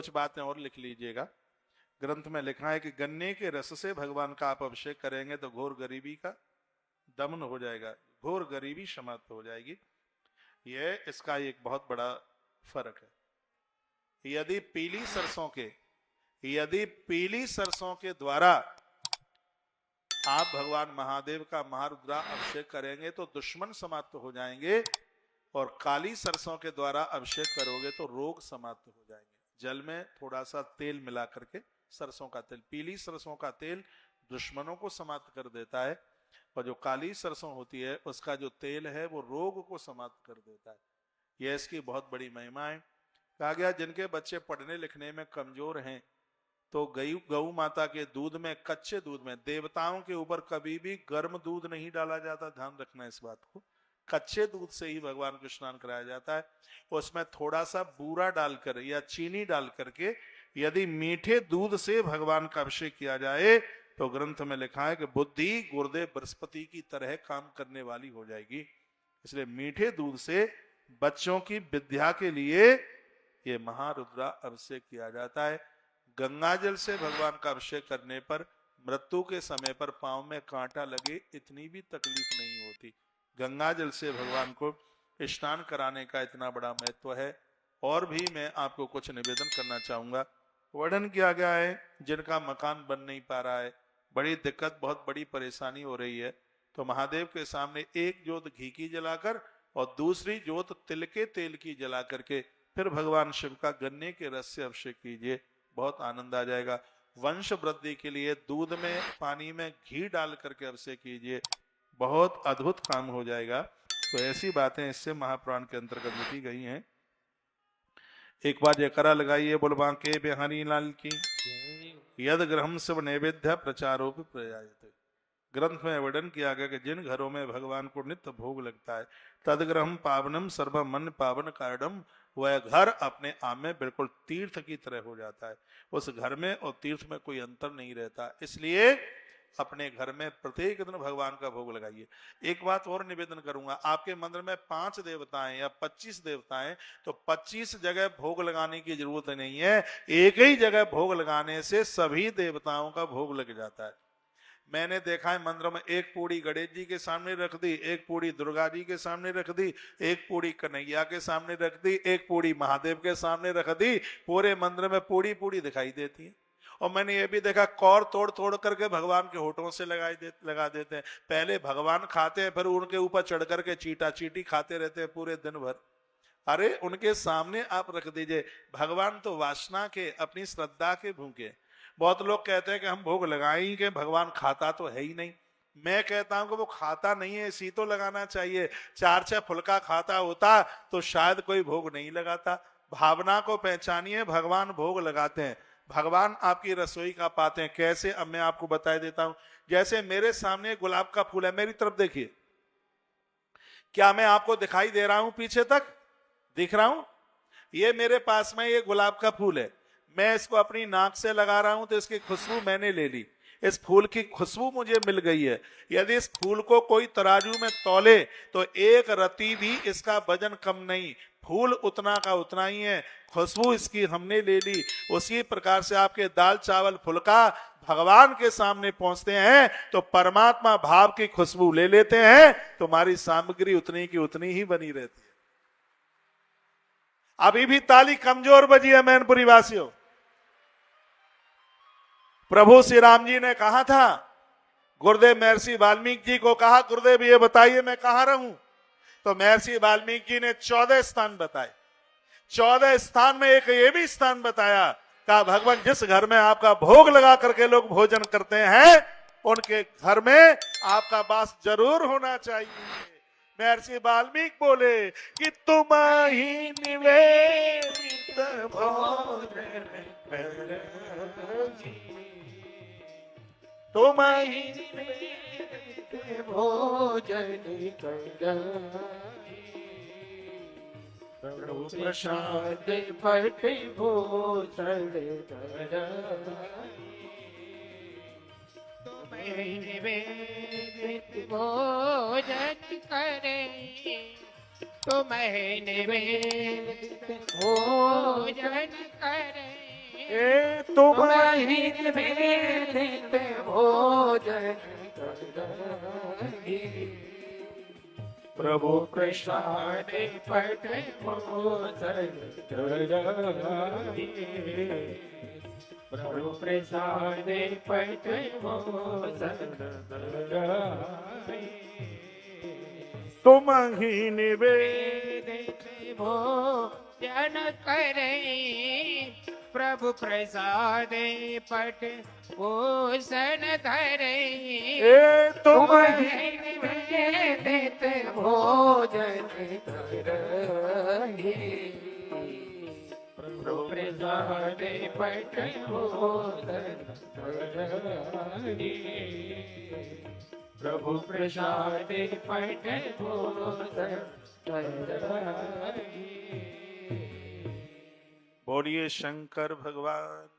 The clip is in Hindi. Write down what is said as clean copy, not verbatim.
कुछ बातें और लिख लीजिएगा। ग्रंथ में लिखा है कि गन्ने के रस से भगवान का आप अभिषेक करेंगे तो घोर गरीबी का दमन हो जाएगा, घोर गरीबी समाप्त हो जाएगी। यह इसका एक बहुत बड़ा फर्क है। यदि पीली सरसों के द्वारा आप भगवान महादेव का महारुद्रा अभिषेक करेंगे तो दुश्मन समाप्त हो जाएंगे, और काली सरसों के द्वारा अभिषेक करोगे तो रोग समाप्त हो जाएंगे। जल में थोड़ा सा तेल मिला करके, सरसों का तेल, पीली सरसों का तेल दुश्मनों को समाप्त कर देता है, और जो काली सरसों होती है उसका जो तेल है वो रोग को समाप्त कर देता है। यह इसकी बहुत बड़ी महिमा है। कहा गया जिनके बच्चे पढ़ने लिखने में कमजोर हैं तो गऊ माता के दूध में, कच्चे दूध में, देवताओं के ऊपर कभी भी गर्म दूध नहीं डाला जाता, ध्यान रखना इस बात को। कच्चे दूध से ही भगवान को स्नान कराया जाता है। उसमें थोड़ा सा बूरा डालकर या चीनी डाल करके यदि मीठे दूध से भगवान का अभिषेक किया जाए तो ग्रंथ में लिखा है कि बुद्धि गुरुदेव बृहस्पति की तरह काम करने वाली हो जाएगी। इसलिए मीठे दूध से बच्चों की विद्या के लिए ये महारुद्रा अभिषेक किया जाता है। गंगा जल से भगवान का अभिषेक करने पर मृत्यु के समय पर पांव में कांटा लगे इतनी भी तकलीफ नहीं होती। गंगा जल से भगवान को स्नान कराने का इतना बड़ा महत्व है। और भी मैं आपको कुछ निवेदन करना चाहूंगा। वर्णन किया गया है जिनका मकान बन नहीं पा रहा है, बड़ी दिक्कत, बहुत बड़ी परेशानी हो रही है, तो महादेव के सामने एक जोत घी की जलाकर और दूसरी जोत तिल के तेल की जला करके फिर भगवान शिव का गन्ने के रस से अभिषेक कीजिए, बहुत आनंद आ जाएगा। वंश वृद्धि के लिए दूध में, पानी में घी डाल करके अभिषेक कीजिए, बहुत अद्भुत काम हो जाएगा। तो ऐसी बातें इससे महापुराण के अंतर्गत लिखी गई हैं। एक बार जयकारा लगाइए बोल बांके बिहारी लाल की। यद ग्रहम शिव नैवेद्य प्रचारोप प्रयायते। ग्रंथ में वर्णन किया गया कि जिन घरों में भगवान को नित्य भोग लगता है तद ग्रहम पावनम सर्व मन पावन कारणम, वह घर अपने आप में बिल्कुल तीर्थ की तरह हो जाता है। उस घर में और तीर्थ में कोई अंतर नहीं रहता। इसलिए अपने घर में प्रत्येक दिन भगवान का भोग लगाइए। एक बात और निवेदन करूंगा, आपके मंदिर में 5 देवताएं या 25 देवताएं, तो 25 जगह भोग लगाने की जरूरत नहीं है। एक ही जगह भोग लगाने से सभी देवताओं का भोग लग जाता है। मैंने देखा है मंदिर में एक पूड़ी गणेश जी के सामने रख दी, एक पूड़ी दुर्गा जी के सामने रख दी, एक पूड़ी कन्हैया के सामने रख दी, एक पूड़ी महादेव के सामने रख दी, पूरे मंदिर में पूड़ी पूड़ी दिखाई देती है। और मैंने ये भी देखा कौर तोड़ तोड़ करके भगवान के होठों से लगा देते हैं। पहले भगवान खाते हैं, फिर उनके ऊपर चढ़ करके चीटा चीटी खाते रहते हैं पूरे दिन भर। अरे उनके सामने आप रख दीजिए। भगवान तो वासना के, अपनी श्रद्धा के भूखे। बहुत लोग कहते हैं कि हम भोग लगाएंगे, भगवान खाता तो है ही नहीं। मैं कहता हूं कि वो खाता नहीं है, इसी तो लगाना चाहिए। 4-6 फुल्का खाता होता तो शायद कोई भोग नहीं लगाता। भावना को पहचानिए, भगवान भोग लगाते हैं, भगवान आपकी रसोई का पाते हैं। कैसे, अब मैं आपको बता देता हूं। जैसे मेरे सामने गुलाब का फूल है, मेरी तरफ देखिए, क्या मैं आपको दिखाई दे रहा हूं? पीछे तक दिख रहा हूं? ये मेरे पास में ये गुलाब का फूल है, मैं इसको अपनी नाक से लगा रहा हूं तो इसकी खुशबू मैंने ले ली, इस फूल की खुशबू मुझे मिल गई है। यदि इस फूल को कोई तराजू में तौले तो एक रति भी इसका वजन कम नहीं, फूल उतना का उतना ही है, खुशबू इसकी हमने ले ली। उसी प्रकार से आपके दाल चावल फुल्का भगवान के सामने पहुंचते हैं तो परमात्मा भाव की खुशबू ले लेते हैं, तुम्हारी सामग्री उतनी की उतनी ही बनी रहती है। अभी भी ताली कमजोर बजी है मैनपुरी वासियों। प्रभु श्री राम जी ने कहा था, गुरुदेव महर्षि वाल्मीकि जी को कहा, गुरुदेव ये बताइए मैं कहां रहूं? तो महर्षि वाल्मीकि जी ने 14 स्थान बताए। 14 स्थान में एक ये भी स्थान बताया, कहा भगवान जिस घर में आपका भोग लगा करके लोग भोजन करते हैं उनके घर में आपका वास जरूर होना चाहिए। महर्षि वाल्मीकि बोले कि तुम ही निवेदित भोजन तुम ही निवेदित भोजन प्रसाद भट भूषण तुम्हें निवेदित भोजन करे, तुम्हें निवेदित भोजन करे। ए तुम तुम ही निवेदित भोजन करें। प्रभु प्रसाद पट भोजन करें। प्रभु प्रसाद पट भोजन करें। तुम ही निवेद वेदित भोजन करें। प्रभु प्रसाद पट भूषण धरें। ए तुम तुम ही ही निवेदित भोजन करें। प्रभु प्रसाद पट भोजन करें। प्रभु प्रसाद पट भोजन करें। बोलिए शंकर भगवान